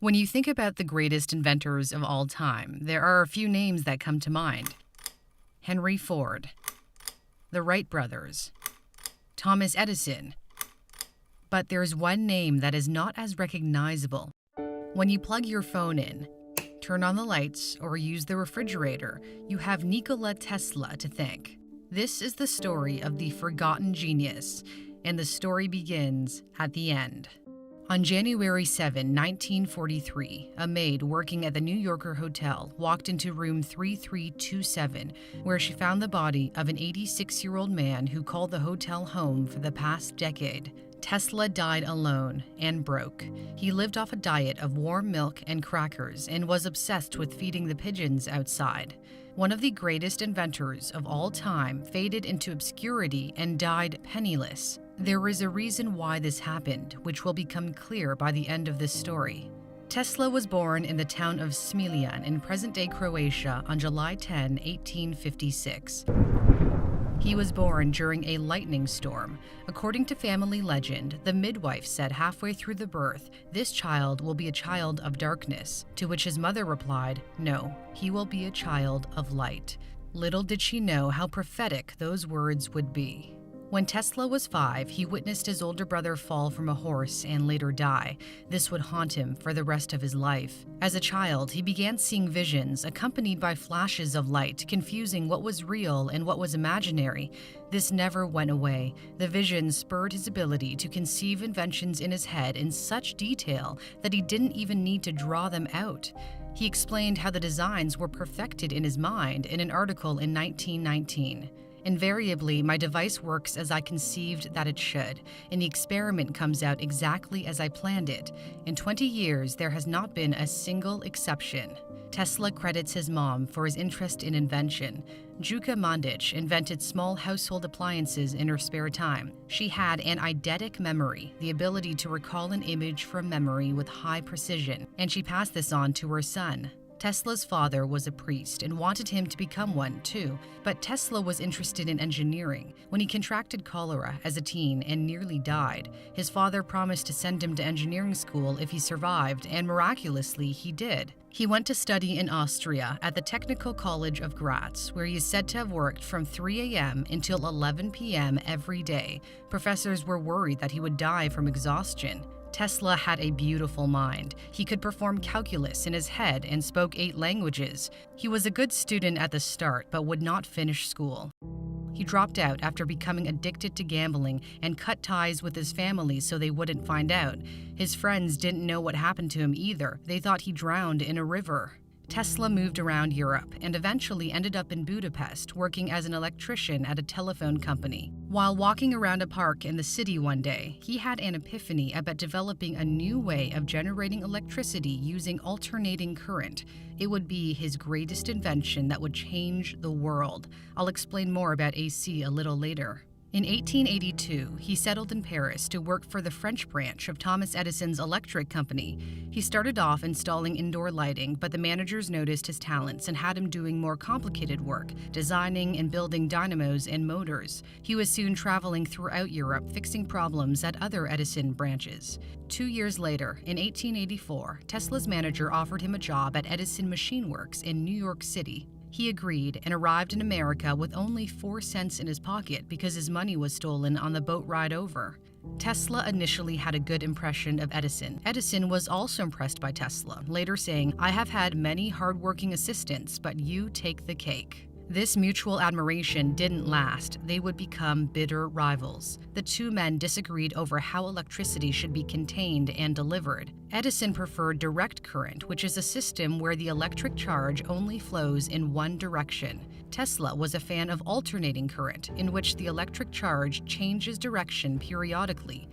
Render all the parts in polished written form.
When you think about the greatest inventors of all time, there are a few names that come to mind: Henry Ford, the Wright brothers, Thomas Edison. But there's one name that is not as recognizable. When you plug your phone in, turn on the lights, or use the refrigerator, you have Nikola Tesla to thank. This is the story of the forgotten genius, and the story begins at the end. On January 7, 1943, a maid working at the New Yorker Hotel walked into room 3327, where she found the body of an 86-year-old man who called the hotel home for the past decade. Tesla died alone and broke. He lived off a diet of warm milk and crackers and was obsessed with feeding the pigeons outside. One of the greatest inventors of all time faded into obscurity and died penniless. There is a reason why this happened, which will become clear by the end of this story. Tesla was born in the town of Smiljan in present-day Croatia on July 10, 1856. He was born during a lightning storm. According to family legend, the midwife said halfway through the birth, "This child will be a child of darkness," to which his mother replied, "No, he will be a child of light." Little did she know how prophetic those words would be. When Tesla was 5, he witnessed his older brother fall from a horse and later die. This would haunt him for the rest of his life. As a child, he began seeing visions accompanied by flashes of light, confusing what was real and what was imaginary. This never went away. The visions spurred his ability to conceive inventions in his head in such detail that he didn't even need to draw them out. He explained how the designs were perfected in his mind in an article in 1919. "Invariably, my device works as I conceived that it should, and the experiment comes out exactly as I planned it. In 20 years, there has not been a single exception." Tesla credits his mom for his interest in invention. Juka Mandic invented small household appliances in her spare time. She had an eidetic memory, the ability to recall an image from memory with high precision, and she passed this on to her son. Tesla's father was a priest and wanted him to become one too, but Tesla was interested in engineering. When he contracted cholera as a teen and nearly died, his father promised to send him to engineering school if he survived, and miraculously he did. He went to study in Austria at the Technical College of Graz, where he is said to have worked from 3 a.m. until 11 p.m. every day. Professors were worried that he would die from exhaustion. Tesla had a beautiful mind. He could perform calculus in his head and spoke 8 languages. He was a good student at the start, but would not finish school. He dropped out after becoming addicted to gambling and cut ties with his family so they wouldn't find out. His friends didn't know what happened to him either. They thought he drowned in a river. Tesla moved around Europe and eventually ended up in Budapest working as an electrician at a telephone company. While walking around a park in the city one day, he had an epiphany about developing a new way of generating electricity using alternating current. It would be his greatest invention that would change the world. I'll explain more about AC a little later. In 1882, he settled in Paris to work for the French branch of Thomas Edison's electric company. He started off installing indoor lighting, but the managers noticed his talents and had him doing more complicated work, designing and building dynamos and motors. He was soon traveling throughout Europe, fixing problems at other Edison branches. 2 years later, in 1884, Tesla's manager offered him a job at Edison Machine Works in New York City. He agreed and arrived in America with only 4 cents in his pocket because his money was stolen on the boat ride over. Tesla initially had a good impression of Edison. Edison was also impressed by Tesla, later saying, "I have had many hardworking assistants, but you take the cake." This mutual admiration didn't last. They would become bitter rivals. The two men disagreed over how electricity should be contained and delivered. Edison preferred direct current, which is a system where the electric charge only flows in one direction. Tesla was a fan of alternating current, in which the electric charge changes direction periodically.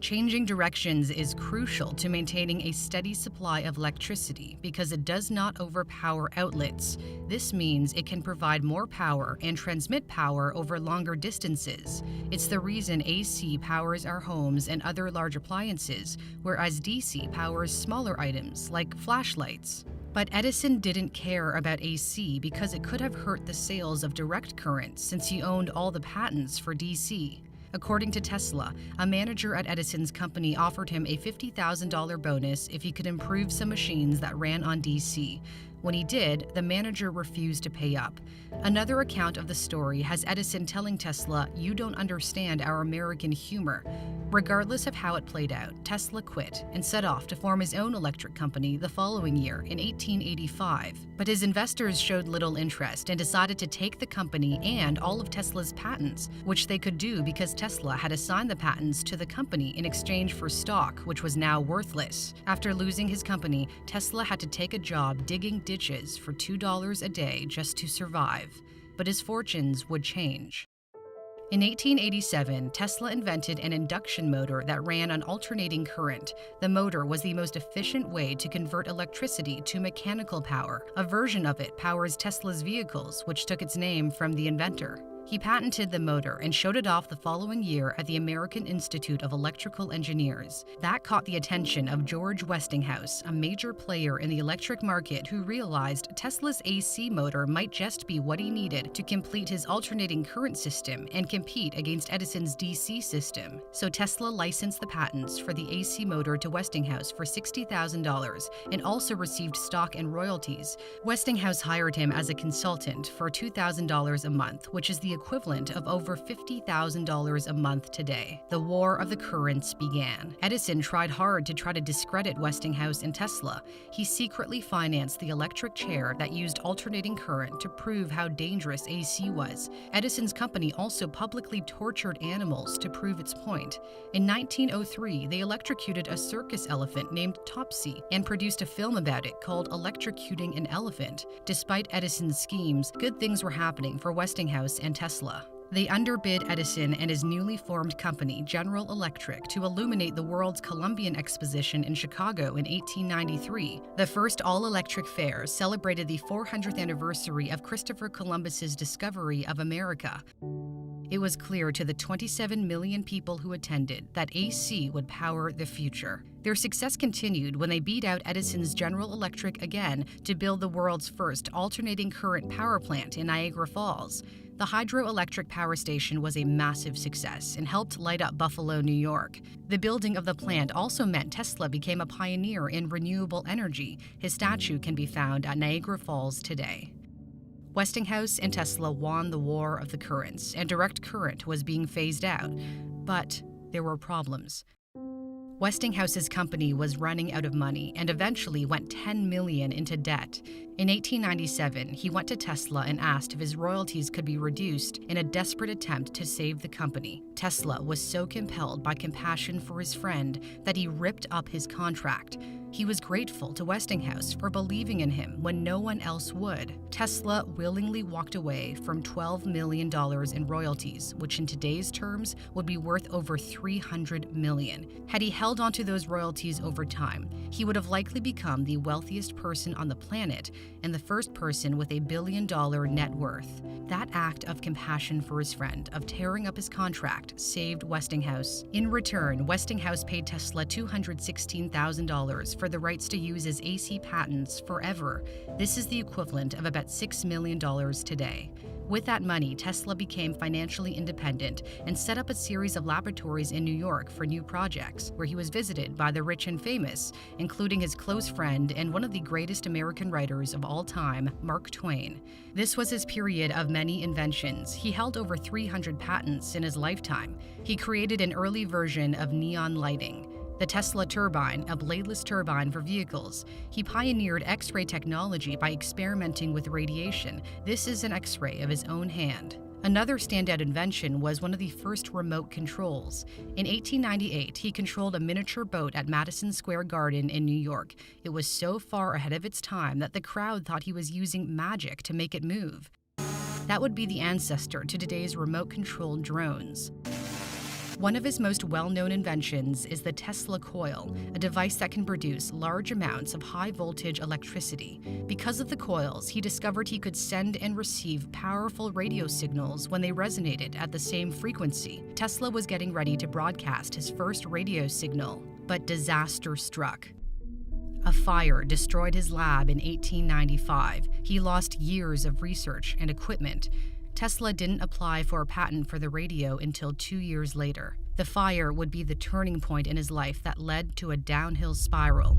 Changing directions is crucial to maintaining a steady supply of electricity because it does not overpower outlets. This means it can provide more power and transmit power over longer distances. It's the reason AC powers our homes and other large appliances, whereas DC powers smaller items like flashlights. But Edison didn't care about AC because it could have hurt the sales of direct current since he owned all the patents for DC. According to Tesla, a manager at Edison's company offered him a $50,000 bonus if he could improve some machines that ran on DC. When he did, the manager refused to pay up. Another account of the story has Edison telling Tesla, "You don't understand our American humor." Regardless of how it played out, Tesla quit and set off to form his own electric company the following year in 1885. But his investors showed little interest and decided to take the company and all of Tesla's patents, which they could do because Tesla had assigned the patents to the company in exchange for stock, which was now worthless. After losing his company, Tesla had to take a job digging ditches for $2 a day just to survive. But his fortunes would change. In 1887, Tesla invented an induction motor that ran on alternating current. The motor was the most efficient way to convert electricity to mechanical power. A version of it powers Tesla's vehicles, which took its name from the inventor. He patented the motor and showed it off the following year at the American Institute of Electrical Engineers. That caught the attention of George Westinghouse, a major player in the electric market who realized Tesla's AC motor might just be what he needed to complete his alternating current system and compete against Edison's DC system. So Tesla licensed the patents for the AC motor to Westinghouse for $60,000 and also received stock and royalties. Westinghouse hired him as a consultant for $2,000 a month, which is the equivalent of over $50,000 a month today. The War of the Currents began. Edison tried hard to try to discredit Westinghouse and Tesla. He secretly financed the electric chair that used alternating current to prove how dangerous AC was. Edison's company also publicly tortured animals to prove its point. In 1903, they electrocuted a circus elephant named Topsy and produced a film about it called Electrocuting an Elephant. Despite Edison's schemes, good things were happening for Westinghouse and Tesla. They underbid Edison and his newly formed company, General Electric, to illuminate the world's Columbian Exposition in Chicago in 1893. The first all-electric fair celebrated the 400th anniversary of Christopher Columbus's discovery of America. It was clear to the 27 million people who attended that AC would power the future. Their success continued when they beat out Edison's General Electric again to build the world's first alternating current power plant in Niagara Falls. The hydroelectric power station was a massive success and helped light up Buffalo, New York. The building of the plant also meant Tesla became a pioneer in renewable energy. His statue can be found at Niagara Falls today. Westinghouse and Tesla won the War of the Currents, and direct current was being phased out. But there were problems. Westinghouse's company was running out of money and eventually went $10 million into debt. In 1897, he went to Tesla and asked if his royalties could be reduced in a desperate attempt to save the company. Tesla was so compelled by compassion for his friend that he ripped up his contract. He was grateful to Westinghouse for believing in him when no one else would. Tesla willingly walked away from $12 million in royalties, which in today's terms would be worth over $300 million. Had he held onto those royalties over time, he would have likely become the wealthiest person on the planet and the first person with $1 billion net worth. That act of compassion for his friend, of tearing up his contract, saved Westinghouse. In return, Westinghouse paid Tesla $216,000 for the rights to use his AC patents forever. This is the equivalent of about $6 million today. With that money, Tesla became financially independent and set up a series of laboratories in New York for new projects, where he was visited by the rich and famous, including his close friend and one of the greatest American writers of all time, Mark Twain. This was his period of many inventions. He held over 300 patents in his lifetime. He created an early version of neon lighting, the Tesla turbine, a bladeless turbine for vehicles. He pioneered X-ray technology by experimenting with radiation. This is an X-ray of his own hand. Another standout invention was one of the first remote controls. In 1898, he controlled a miniature boat at Madison Square Garden in New York. It was so far ahead of its time that the crowd thought he was using magic to make it move. That would be the ancestor to today's remote-controlled drones. One of his most well-known inventions is the Tesla coil, a device that can produce large amounts of high-voltage electricity. Because of the coils, he discovered he could send and receive powerful radio signals when they resonated at the same frequency. Tesla was getting ready to broadcast his first radio signal, but disaster struck. A fire destroyed his lab in 1895. He lost years of research and equipment. Tesla didn't apply for a patent for the radio until 2 years later. The fire would be the turning point in his life that led to a downhill spiral.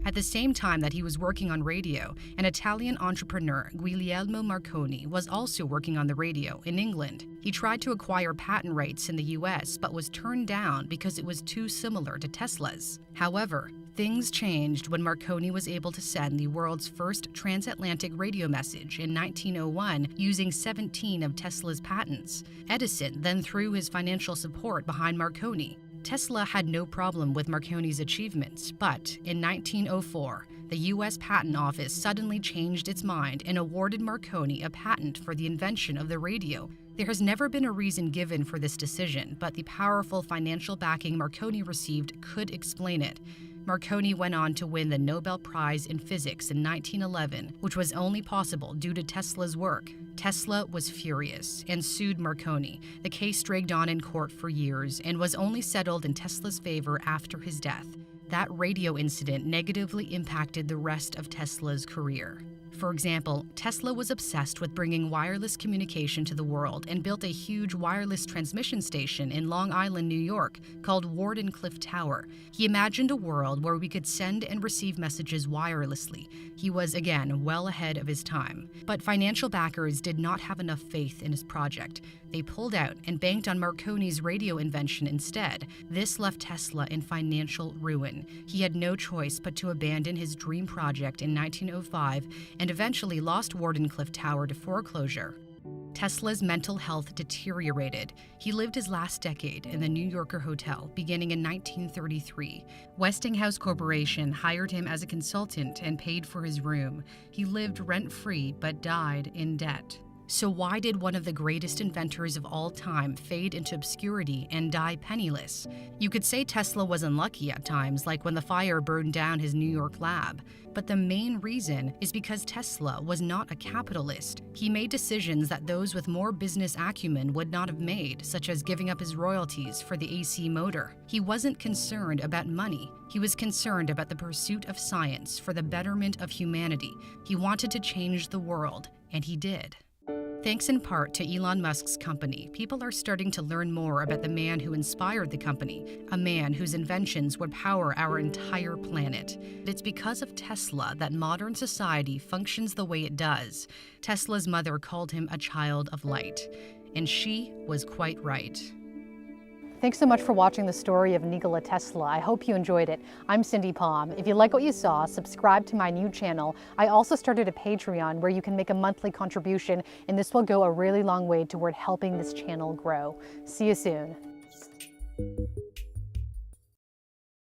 At the same time that he was working on radio, an Italian entrepreneur, Guglielmo Marconi, was also working on the radio in England. He tried to acquire patent rights in the US, but was turned down because it was too similar to Tesla's. However, things changed when Marconi was able to send the world's first transatlantic radio message in 1901 using 17 of Tesla's patents. Edison then threw his financial support behind Marconi. Tesla had no problem with Marconi's achievements, but in 1904, the U.S. Patent Office suddenly changed its mind and awarded Marconi a patent for the invention of the radio. There has never been a reason given for this decision, but the powerful financial backing Marconi received could explain it. Marconi went on to win the Nobel Prize in Physics in 1911, which was only possible due to Tesla's work. Tesla was furious and sued Marconi. The case dragged on in court for years and was only settled in Tesla's favor after his death. That radio incident negatively impacted the rest of Tesla's career. For example, Tesla was obsessed with bringing wireless communication to the world and built a huge wireless transmission station in Long Island, New York, called Wardenclyffe Tower. He imagined a world where we could send and receive messages wirelessly. He was, again, well ahead of his time. But financial backers did not have enough faith in his project. They pulled out and banked on Marconi's radio invention instead. This left Tesla in financial ruin. He had no choice but to abandon his dream project in 1905 and eventually lost Wardenclyffe Tower to foreclosure. Tesla's mental health deteriorated. He lived his last decade in the New Yorker Hotel, beginning in 1933. Westinghouse Corporation hired him as a consultant and paid for his room. He lived rent-free but died in debt. So why did one of the greatest inventors of all time fade into obscurity and die penniless? You could say Tesla was unlucky at times, like when the fire burned down his New York lab. But the main reason is because Tesla was not a capitalist. He made decisions that those with more business acumen would not have made, such as giving up his royalties for the AC motor. He wasn't concerned about money. He was concerned about the pursuit of science for the betterment of humanity. He wanted to change the world, and he did. Thanks in part to Elon Musk's company, people are starting to learn more about the man who inspired the company, a man whose inventions would power our entire planet. It's because of Tesla that modern society functions the way it does. Tesla's mother called him a child of light, and she was quite right. Thanks so much for watching the story of Nikola Tesla. I hope you enjoyed it. I'm Cindy Palm. If you like what you saw, subscribe to my new channel. I also started a Patreon where you can make a monthly contribution, and this will go a really long way toward helping this channel grow. See you soon.